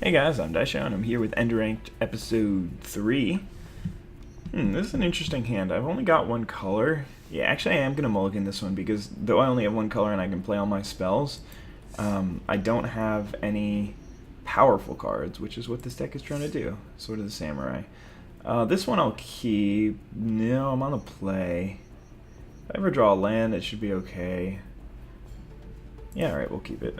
Hey guys, I'm Izdaisho and I'm here with Enduranked episode 3. This is an interesting hand. I've only got one color. Yeah, actually I am going to mulligan this one because though I only have one color and I can play all my spells, I don't have any powerful cards, which is what this deck is trying to do. Sort of the Samurai. This one I'll keep. No, I'm on the play. If I ever draw a land, it should be okay. Yeah, alright, we'll keep it.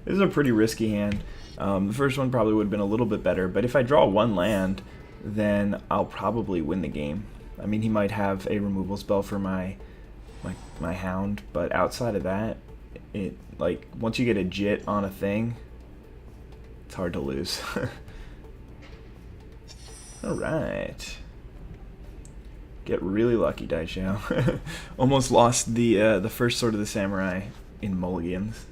This is a pretty risky hand. The first one probably would have been a little bit better, but if I draw one land, then I'll probably win the game. I mean, he might have a removal spell for my hound, but outside of that, once you get a jit on a thing, it's hard to lose. Alright. Get really lucky, Daisho. Almost lost the first Sword of the Samurai in mulligans.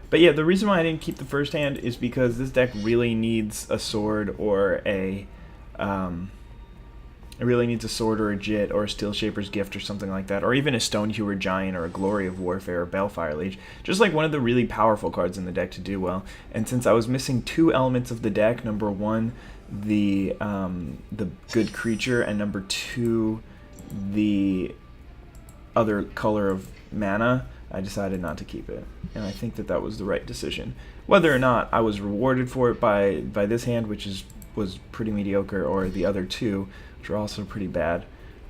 But yeah, the reason why I didn't keep the first hand is because this deck really needs a sword or it really needs a sword or a Jit or a Steel Shaper's Gift or something like that, or even a Stonehewer Giant or a Glory of Warfare or Balefire Leech. Just like one of the really powerful cards in the deck to do well. And since I was missing two elements of the deck, number one, the good creature, and number two, the other color of mana, I decided not to keep it, and I think that that was the right decision. Whether or not I was rewarded for it by this hand, which was pretty mediocre, or the other two, which were also pretty bad,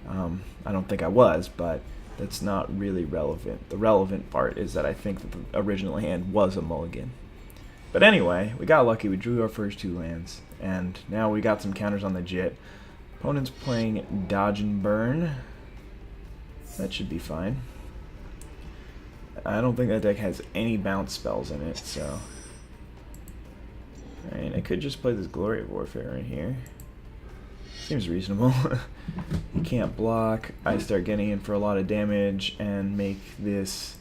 I don't think I was, but that's not really relevant. The relevant part is that I think that the original hand was a mulligan. But anyway, we got lucky. We drew our first two lands, and now we got some counters on the Jit. Opponent's playing Dodge and Burn. That should be fine. I don't think that deck has any bounce spells in it, so... Alright, I could just play this Glory of Warfare right here. Seems reasonable. He can't block. I start getting in for a lot of damage and make this...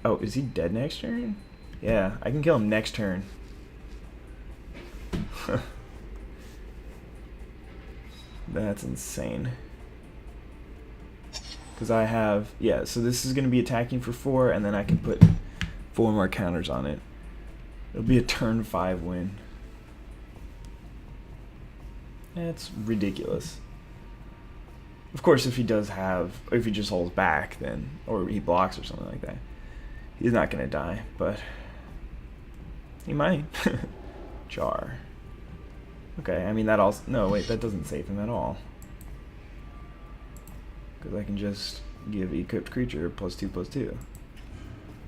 Oh, is he dead next turn? Yeah, I can kill him next turn. That's insane. Because I have, yeah, so this is going to be attacking for 4, and then I can put 4 more counters on it. It'll be a turn 5 win. That's ridiculous. Of course, if he does have, or if he just holds back, then, or he blocks or something like that, he's not going to die, but he might. Jar. Okay, I mean, that also, no, wait, that doesn't save him at all. Because I can just give equipped creature +2/+2.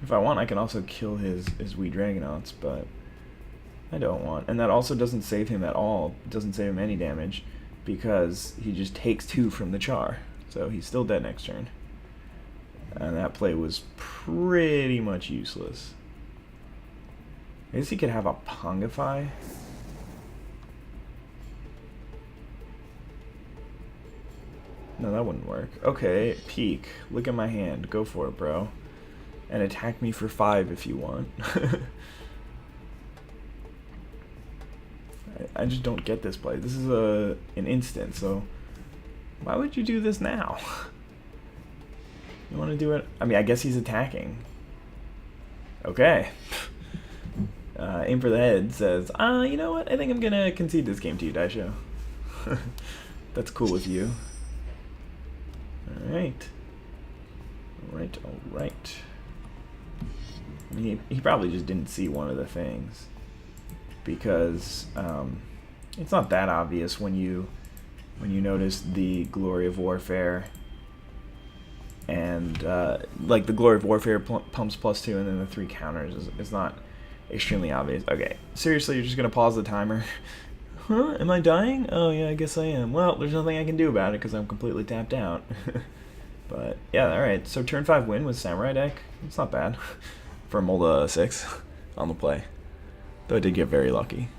If I want, I can also kill his wee Dragonauts, but I don't want. And that also doesn't save him at all. It doesn't save him any damage, because he just takes 2 from the Char. So he's still dead next turn. And that play was pretty much useless. I guess he could have a Pongify. No, that wouldn't work. Okay, peek. Look at my hand. Go for it, bro. And attack me for 5 if you want. I just don't get this play. This is an instant, so why would you do this now? You want to do it? I mean, I guess he's attacking. Okay. Aim for the Head says, you know what? I think I'm going to concede this game to you, Daisho. That's cool with you. Alright. Alright. I mean, he probably just didn't see one of the things. Because it's not that obvious when you notice the Glory of Warfare. And like the Glory of Warfare pumps +2 and then the 3 counters is not extremely obvious. Okay, seriously, you're just going to pause the timer? Huh? Am I dying? Oh yeah, I guess I am. Well, there's nothing I can do about it because I'm completely tapped out. But yeah, alright, so turn 5 win with Samurai deck. It's not bad for a Molda 6 on the play. Though I did get very lucky.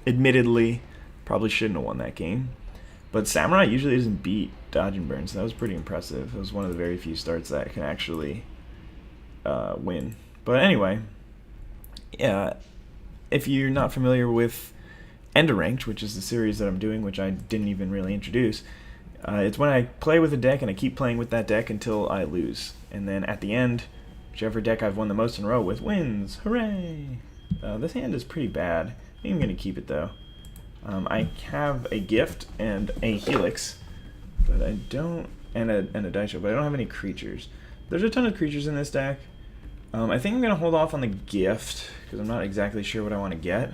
Admittedly, probably shouldn't have won that game. But Samurai usually doesn't beat Dodge and Burn, so that was pretty impressive. It was one of the very few starts that can actually win. But anyway, yeah, if you're not familiar with Enduranked, which is the series that I'm doing, which I didn't even really introduce, it's when I play with a deck and I keep playing with that deck until I lose. And then at the end, whichever deck I've won the most in a row with wins. Hooray! This hand is pretty bad. I think I'm going to keep it, though. I have a gift and a helix, but I don't... And a Izdaisho, but I don't have any creatures. There's a ton of creatures in this deck. I think I'm going to hold off on the gift, because I'm not exactly sure what I want to get.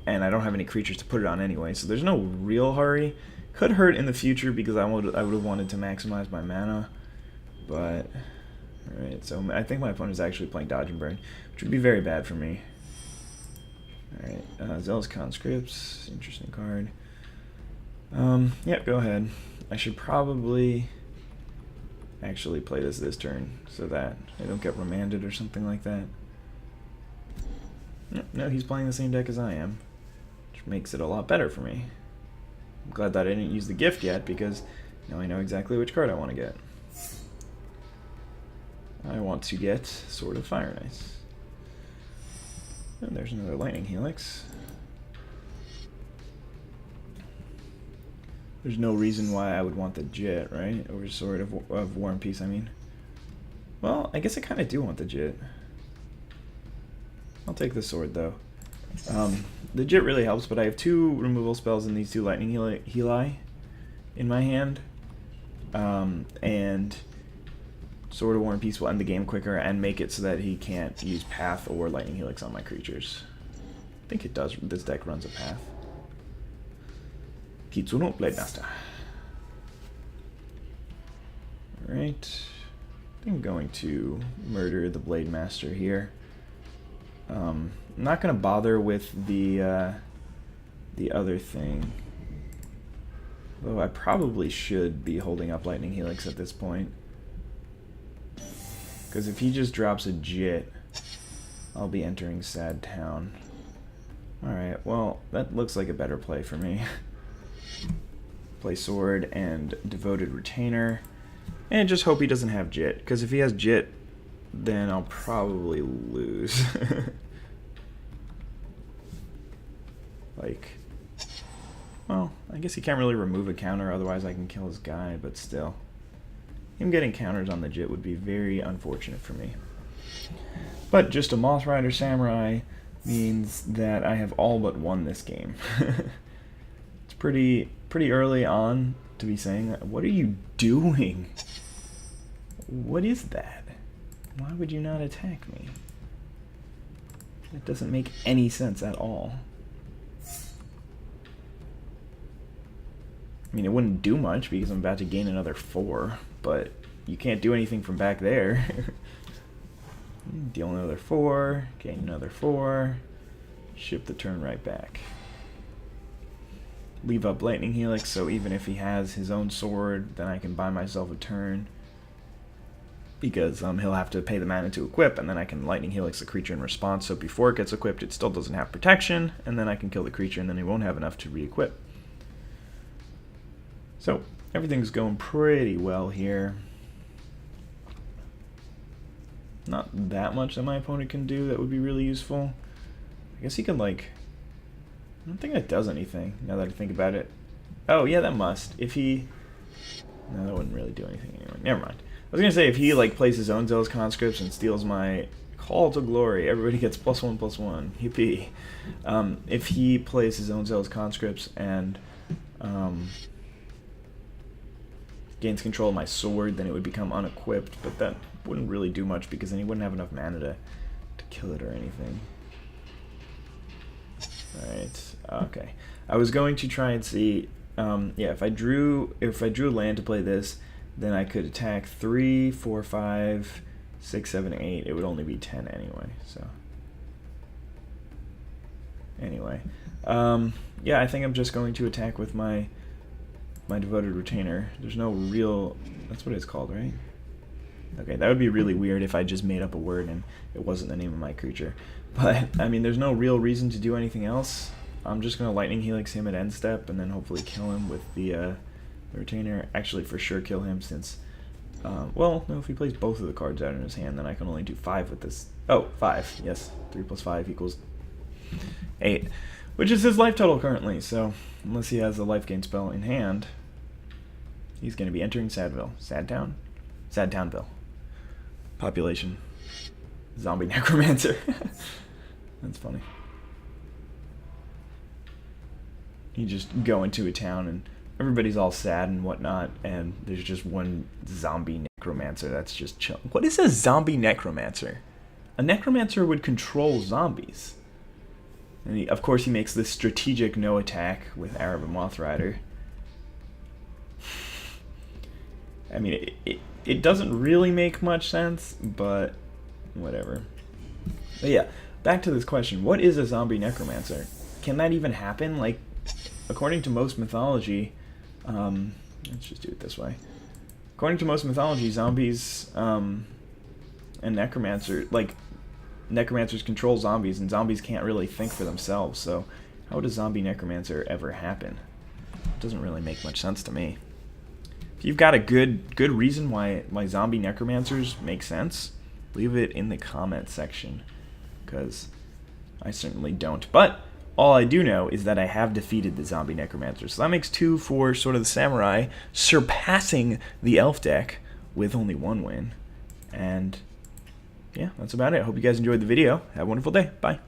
And I don't have any creatures to put it on anyway, so there's no real hurry. Could hurt in the future because I would have wanted to maximize my mana, but alright. So I think my opponent is actually playing Dodge and Burn, which would be very bad for me. Alright, Zealous Conscripts, interesting card. Yep, go ahead. I should probably actually play this turn so that I don't get remanded or something like that. No, he's playing the same deck as I am, which makes it a lot better for me. I'm glad that I didn't use the gift yet, because now I know exactly which card I want to get. I want to get Sword of Fire and Ice. And there's another Lightning Helix. There's no reason why I would want the Jit, right? Or Sword of War and Peace, I mean. Well, I guess I kind of do want the Jit. I'll take the sword, though. The Jit really helps, but I have 2 removal spells and these 2 Lightning Heli in my hand. And Sword of War and Peace will end the game quicker and make it so that he can't use Path or Lightning Helix on my creatures. I think it does. This deck runs a Path. Kitsuno, Blade Master. Alright. I think I'm going to murder the Blade Master here. I'm not going to bother with the other thing. Though I probably should be holding up Lightning Helix at this point. Because if he just drops a Jit, I'll be entering Sad Town. Alright, well, that looks like a better play for me. Play Sword and Devoted Retainer. And just hope he doesn't have Jit. Because if he has Jit, then I'll probably lose. Like, well, I guess he can't really remove a counter, otherwise I can kill his guy, but still. Him getting counters on the Jit would be very unfortunate for me. But just a Moth Rider Samurai means that I have all but won this game. It's pretty early on to be saying that. What are you doing? What is that? Why would you not attack me? It doesn't make any sense at all. I mean, it wouldn't do much because I'm about to gain another 4, but you can't do anything from back there. Deal another 4, gain another 4, ship the turn right back. Leave up Lightning Helix, so even if he has his own sword, then I can buy myself a turn. Because he'll have to pay the mana to equip, and then I can Lightning Helix the creature in response, so before it gets equipped it still doesn't have protection, and then I can kill the creature, and then he won't have enough to re-equip. So, everything's going pretty well here. Not that much that my opponent can do that would be really useful. I guess he could, like... I don't think that does anything, now that I think about it. Oh, yeah, that must. If he... No, that wouldn't really do anything anyway. Never mind. I was going to say, if he, like, plays his own Zealous Conscripts and steals my Call to Glory, everybody gets +1/+1. Yippee. If he plays his own Zealous Conscripts and... gains control of my sword, then it would become unequipped, but that wouldn't really do much because then he wouldn't have enough mana to kill it or anything. Alright, okay. I was going to try and see, yeah, if I drew land to play this, then I could attack 3, 4, 5, 6, 7, 8. It would only be 10 anyway, so. Anyway. Yeah, I think I'm just going to attack with my Devoted Retainer. There's no real... That's what it's called, right? Okay, that would be really weird if I just made up a word and it wasn't the name of my creature. But, I mean, there's no real reason to do anything else. I'm just going to Lightning Helix him at end step and then hopefully kill him with the Retainer. Actually, for sure kill him since... well, no, if he plays both of the cards out in his hand, then I can only do 5 with this. Oh, 5. Yes, 3 + 5 equals 8. Which is his life total currently, so unless he has a life gain spell in hand, he's going to be entering Sadville. Sad Town? Sad Townville. Population. Zombie Necromancer. That's funny. You just go into a town and everybody's all sad and whatnot, and there's just one zombie necromancer that's just chill. What is a zombie necromancer? A necromancer would control zombies. And of course he makes this strategic no attack with Arab and Moth Rider. I mean, it doesn't really make much sense, but whatever. But yeah, back to this question. What is a zombie necromancer? Can that even happen? Like, according to most mythology, let's just do it this way. According to most mythology, zombies and necromancers control zombies, and zombies can't really think for themselves. So, how would a zombie necromancer ever happen? It doesn't really make much sense to me. If you've got a good reason why zombie necromancers make sense, leave it in the comment section, because I certainly don't. But all I do know is that I have defeated the zombie necromancer. So that makes 2 for sort of the samurai, surpassing the elf deck with only 1 win. And yeah, that's about it. I hope you guys enjoyed the video. Have a wonderful day. Bye.